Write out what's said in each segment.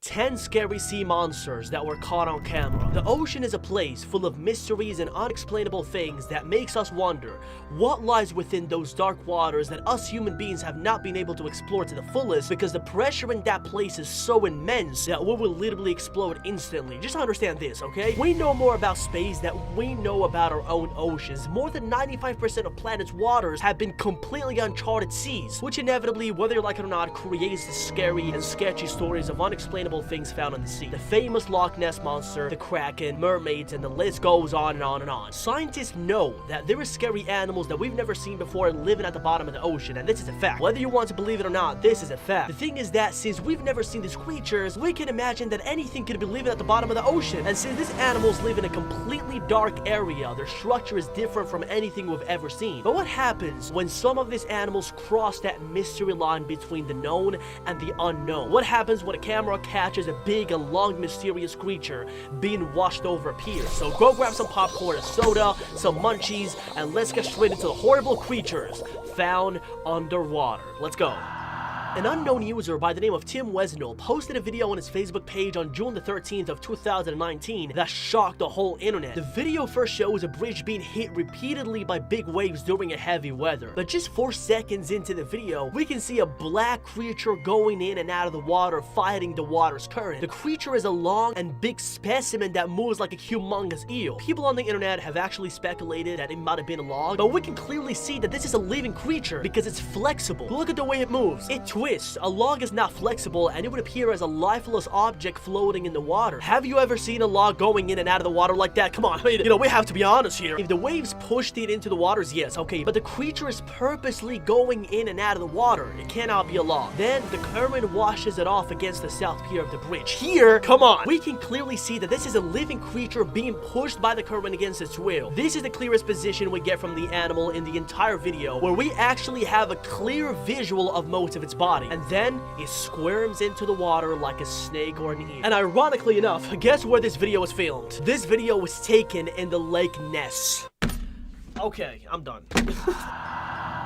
10 scary sea monsters that were caught on camera. The ocean is a place full of mysteries and unexplainable things that makes us wonder what lies within those dark waters that us human beings have not been able to explore to the fullest because the pressure in that place is so immense that we will literally explode instantly. Just understand this, okay? We know more about space than we know about our own oceans. More than 95% of planet's waters have been completely uncharted seas, which inevitably, whether you like it or not, creates the scary and sketchy stories of unexplainable things found on the sea. The famous Loch Ness Monster, the Kraken, mermaids, and the list goes on and on and on. Scientists know that there are scary animals that we've never seen before living at the bottom of the ocean, and this is a fact. Whether you want to believe it or not, this is a fact. The thing is that since we've never seen these creatures, we can imagine that anything could be living at the bottom of the ocean. And since these animals live in a completely dark area, their structure is different from anything we've ever seen. But what happens when some of these animals cross that mystery line between the known and the unknown? What happens when a camera catches a big and long mysterious creature being washed over a pier? So go grab some popcorn, a soda, some munchies, and let's get straight into the horrible creatures found underwater. Let's go. An unknown user by the name of Tim Wesnell posted a video on his Facebook page on June the 13th of 2019 that shocked the whole internet. The video first shows a bridge being hit repeatedly by big waves during a heavy weather. But just 4 seconds into the video, we can see a black creature going in and out of the water fighting the water's current. The creature is a long and big specimen that moves like a humongous eel. People on the internet have actually speculated that it might have been a log, but we can clearly see that this is a living creature because it's flexible. Look at the way it moves. It twists. A log is not flexible and it would appear as a lifeless object floating in the water. Have you ever seen a log going in and out of the water like that? Come on, I mean, we have to be honest here. If the waves pushed it into the waters, yes, okay, but the creature is purposely going in and out of the water. It cannot be a log. Then the current washes it off against the south pier of the bridge. Here, come on, we can clearly see that this is a living creature being pushed by the current against its will. This is the clearest position we get from the animal in the entire video, where we actually have a clear visual of most of its body. And then it squirms into the water like a snake or an eel. And ironically enough, guess where this video was filmed? This video was taken in the Lake Ness. Okay, I'm done.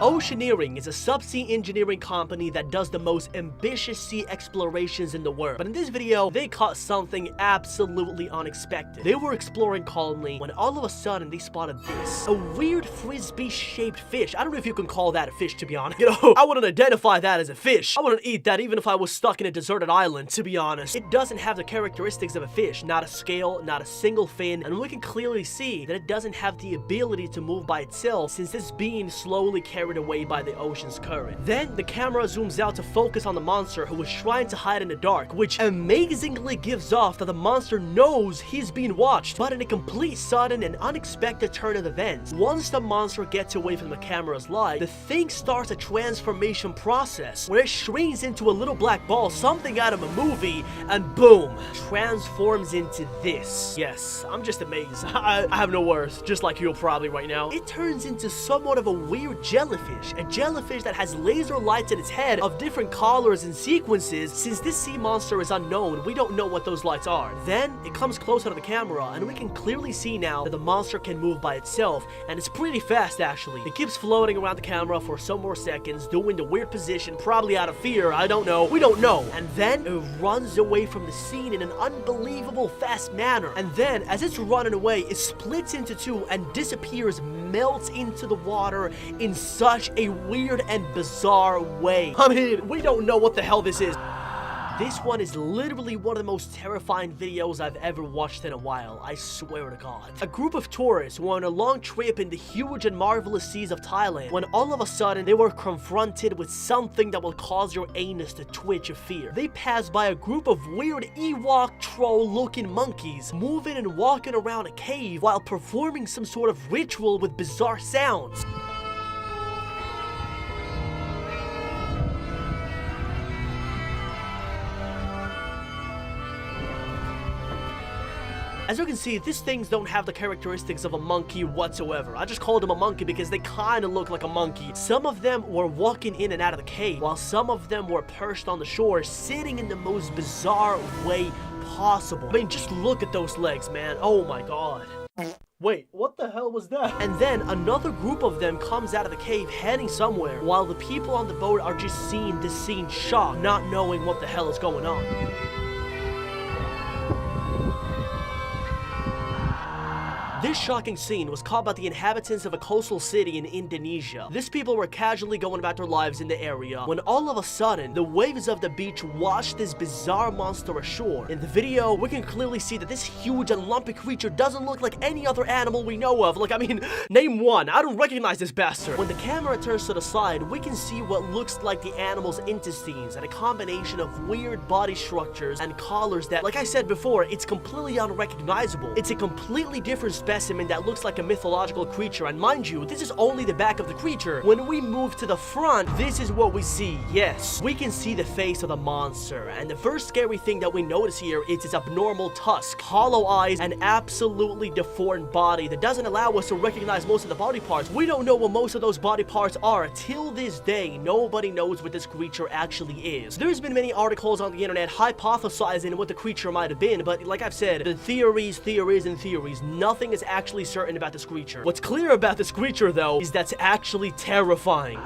Oceaneering is a subsea engineering company that does the most ambitious sea explorations in the world. But in this video, they caught something absolutely unexpected. They were exploring calmly when all of a sudden they spotted this. A weird frisbee-shaped fish. I don't know if you can call that a fish, to be honest. I wouldn't identify that as a fish. I wouldn't eat that even if I was stuck in a deserted island, to be honest. It doesn't have the characteristics of a fish. Not a scale, not a single fin, and we can clearly see that it doesn't have the ability to move by itself since it's being slowly carried away by the ocean's current. Then the camera zooms out to focus on the monster who was trying to hide in the dark, which amazingly gives off that the monster knows he's being watched. But in a complete sudden and unexpected turn of events, once the monster gets away from the camera's light, the thing starts a transformation process where it shrinks into a little black ball, something out of a movie, and boom, transforms into this. Yes, I'm just amazed. I have no words, just like you'll probably right now. It turns into somewhat of a weird jellyfish. A jellyfish that has laser lights in its head of different colors and sequences. Since this sea monster is unknown, we don't know what those lights are. Then it comes closer to the camera and we can clearly see now that the monster can move by itself, and it's pretty fast actually. It keeps floating around the camera for some more seconds, doing the weird position, probably out of fear, I don't know. We don't know. And then it runs away from the scene in an unbelievable fast manner. And then as it's running away, it splits into two and disappears, melts into the water in such a weird and bizarre way. I mean, we don't know what the hell this is. This one is literally one of the most terrifying videos I've ever watched in a while, I swear to God. A group of tourists were on a long trip in the huge and marvelous seas of Thailand when all of a sudden they were confronted with something that will cause your anus to twitch of fear. They passed by a group of weird Ewok troll-looking monkeys moving and walking around a cave while performing some sort of ritual with bizarre sounds. As you can see, these things don't have the characteristics of a monkey whatsoever. I just called them a monkey because they kind of look like a monkey. Some of them were walking in and out of the cave, while some of them were perched on the shore, sitting in the most bizarre way possible. I mean, just look at those legs, man. Oh my God. Wait, what the hell was that? And then another group of them comes out of the cave heading somewhere, while the people on the boat are just seeing this scene shocked, not knowing what the hell is going on. This shocking scene was caught by the inhabitants of a coastal city in Indonesia. These people were casually going about their lives in the area when all of a sudden, the waves of the beach washed this bizarre monster ashore. In the video, we can clearly see that this huge and lumpy creature doesn't look like any other animal we know of. Like, I mean, name one. I don't recognize this bastard. When the camera turns to the side, we can see what looks like the animal's intestines and a combination of weird body structures and collars that, like I said before, it's completely unrecognizable. It's a completely different specimen that looks like a mythological creature, and mind you, this is only the back of the creature. When we move to the front, this is what we see. Yes, we can see the face of the monster, and the first scary thing that we notice here is its abnormal tusk, hollow eyes, and absolutely deformed body that doesn't allow us to recognize most of the body parts. We don't know what most of those body parts are. Till this day, nobody knows what this creature actually is. There's been many articles on the internet hypothesizing what the creature might have been, but like I've said, the theories, nothing is actually certain about this creature. What's clear about this creature, though, is that's actually terrifying.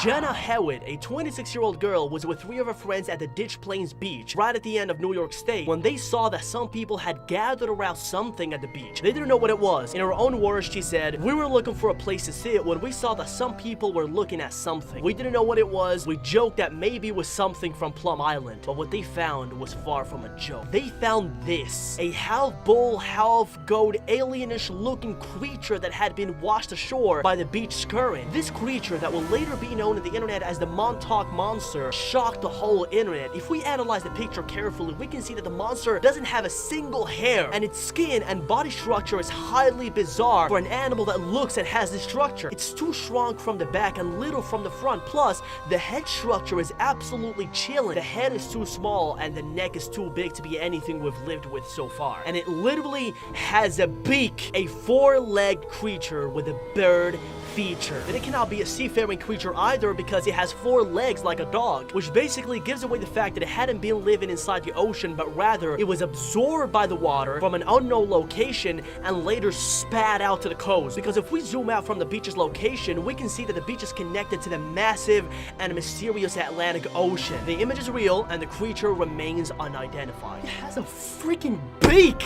Jenna Hewitt, a 26-year-old girl, was with 3 of her friends at the Ditch Plains Beach, right at the end of New York State, when they saw that some people had gathered around something at the beach. They didn't know what it was. In her own words, she said, "We were looking for a place to sit when we saw that some people were looking at something. We didn't know what it was. We joked that maybe it was something from Plum Island, but what they found was far from a joke. They found this, a half bull, half goat, alienish looking creature that had been washed ashore by the beach current. This creature that will later be known on the internet as the Montauk Monster shocked the whole internet. If we analyze the picture carefully, we can see that the monster doesn't have a single hair, and its skin and body structure is highly bizarre for an animal that looks and has this structure. It's too strong from the back and little from the front, plus the head structure is absolutely chilling. The head is too small and the neck is too big to be anything we've lived with so far. And it literally has a beak, a 4-legged creature with a bird feature. And it cannot be a seafaring creature either because it has 4 legs like a dog, which basically gives away the fact that it hadn't been living inside the ocean, but rather it was absorbed by the water from an unknown location and later spat out to the coast. Because if we zoom out from the beach's location, we can see that the beach is connected to the massive and mysterious Atlantic Ocean. The image is real and the creature remains unidentified. It has a freaking beak!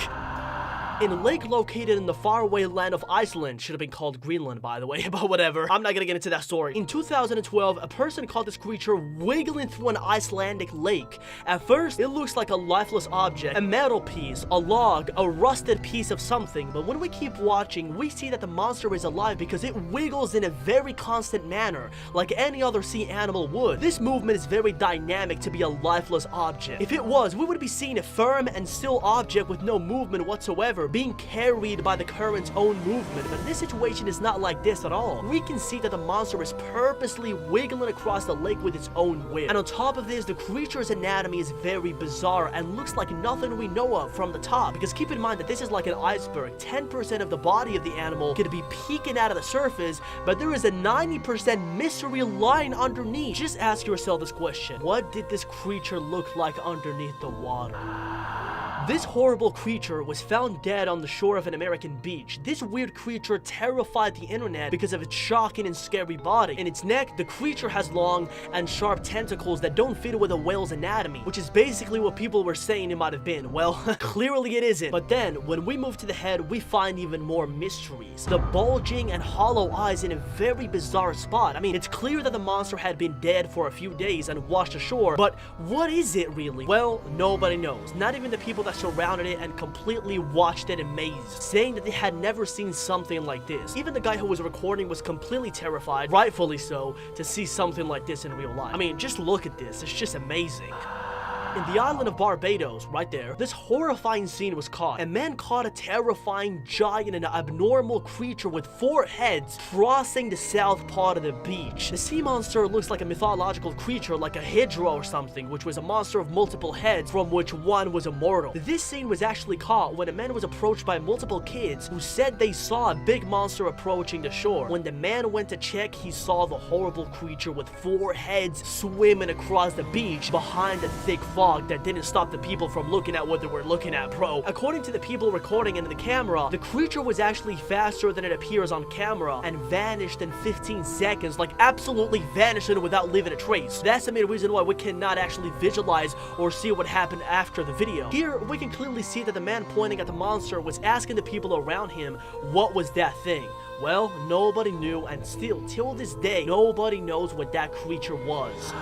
In a lake located in the faraway land of Iceland, should have been called Greenland by the way, but whatever, I'm not gonna get into that story. In 2012, a person caught this creature wiggling through an Icelandic lake. At first, it looks like a lifeless object, a metal piece, a log, a rusted piece of something, but when we keep watching, we see that the monster is alive because it wiggles in a very constant manner, like any other sea animal would. This movement is very dynamic to be a lifeless object. If it was, we would be seeing a firm and still object with no movement whatsoever, being carried by the current's own movement, but this situation is not like this at all. We can see that the monster is purposely wiggling across the lake with its own whip. And on top of this, the creature's anatomy is very bizarre and looks like nothing we know of from the top, because keep in mind that this is like an iceberg. 10% of the body of the animal could be peeking out of the surface, but there is a 90% mystery lying underneath. Just ask yourself this question: what did this creature look like underneath the water? This horrible creature was found dead on the shore of an American beach. This weird creature terrified the internet because of its shocking and scary body. In its neck, the creature has long and sharp tentacles that don't fit with a whale's anatomy, which is basically what people were saying it might have been. Well, clearly it isn't. But then, when we move to the head, we find even more mysteries. The bulging and hollow eyes in a very bizarre spot. I mean, it's clear that the monster had been dead for a few days and washed ashore, but what is it really? Well, nobody knows. Not even the people that surrounded it and completely watched it amazed, saying that they had never seen something like this. Even the guy who was recording was completely terrified, rightfully so, to see something like this in real life. I mean, just look at this, it's just amazing. In the island of Barbados, right there, this horrifying scene was caught. A man caught a terrifying, giant, and abnormal creature with 4 heads crossing the south part of the beach. The sea monster looks like a mythological creature like a hydra or something, which was a monster of multiple heads from which one was immortal. This scene was actually caught when a man was approached by multiple kids who said they saw a big monster approaching the shore. When the man went to check, he saw the horrible creature with 4 heads swimming across the beach behind a thick fog that didn't stop the people from looking at what they were looking at, bro. According to the people recording into the camera, the creature was actually faster than it appears on camera and vanished in 15 seconds, like absolutely vanishing without leaving a trace. That's the main reason why we cannot actually visualize or see what happened after the video. Here, we can clearly see that the man pointing at the monster was asking the people around him what was that thing. Well, nobody knew, and still, till this day, nobody knows what that creature was.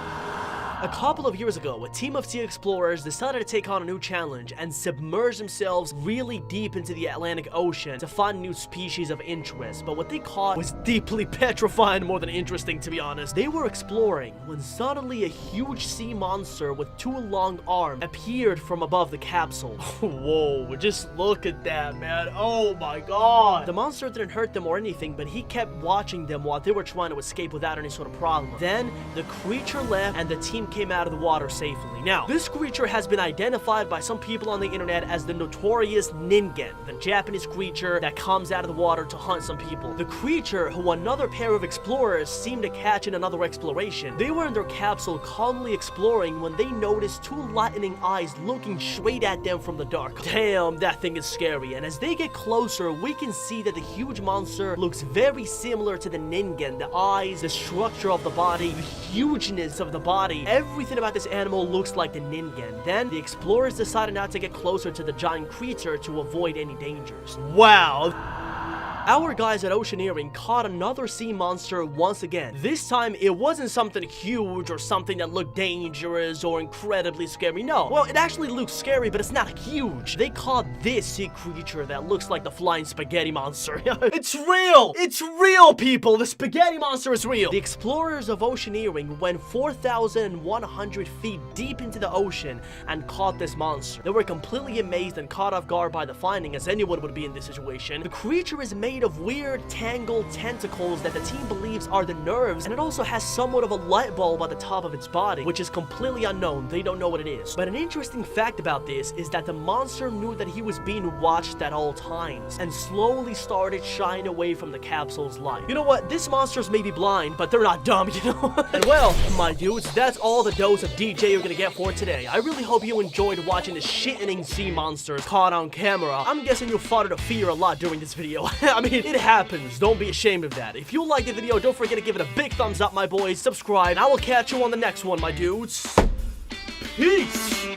A couple of years ago, a team of sea explorers decided to take on a new challenge and submerge themselves really deep into the Atlantic Ocean to find new species of interest. But what they caught was deeply petrifying more than interesting, to be honest. They were exploring when suddenly a huge sea monster with 2 long arms appeared from above the capsule. Whoa, just look at that, man. Oh my god. The monster didn't hurt them or anything, but he kept watching them while they were trying to escape without any sort of problem. Then, the creature left and the team came out of the water safely. Now, this creature has been identified by some people on the internet as the notorious Ningen, the Japanese creature that comes out of the water to hunt some people. The creature who another pair of explorers seemed to catch in another exploration. They were in their capsule calmly exploring when they noticed 2 lightning eyes looking straight at them from the dark. Damn, that thing is scary. And as they get closer, we can see that the huge monster looks very similar to the Ningen. The eyes, the structure of the body, the hugeness of the body, everything about this animal looks like the Ningen. Then, the explorers decided not to get closer to the giant creature to avoid any dangers. Wow! Our guys at Oceaneering caught another sea monster once again. This time, it wasn't something huge or something that looked dangerous or incredibly scary. No. Well, it actually looks scary, but it's not huge. They caught this sea creature that looks like the flying spaghetti monster. It's real! It's real, people! The spaghetti monster is real! The explorers of Oceaneering went 4,100 feet deep into the ocean and caught this monster. They were completely amazed and caught off guard by the finding, as anyone would be in this situation. The creature is made of weird tangled tentacles that the team believes are the nerves, and it also has somewhat of a light bulb at the top of its body, which is completely unknown. They don't know what it is. But an interesting fact about this is that the monster knew that he was being watched at all times and slowly started shying away from the capsule's light. You know what? This monster's maybe blind, but they're not dumb, you know? And well, my dudes, that's all the dose of DJ you're gonna get for today. I really hope you enjoyed watching the shitting sea monsters caught on camera. I'm guessing you fought a fear a lot during this video. I mean, it happens. Don't be ashamed of that. If you liked the video, don't forget to give it a big thumbs up, my boys. Subscribe, and I will catch you on the next one, my dudes. Peace!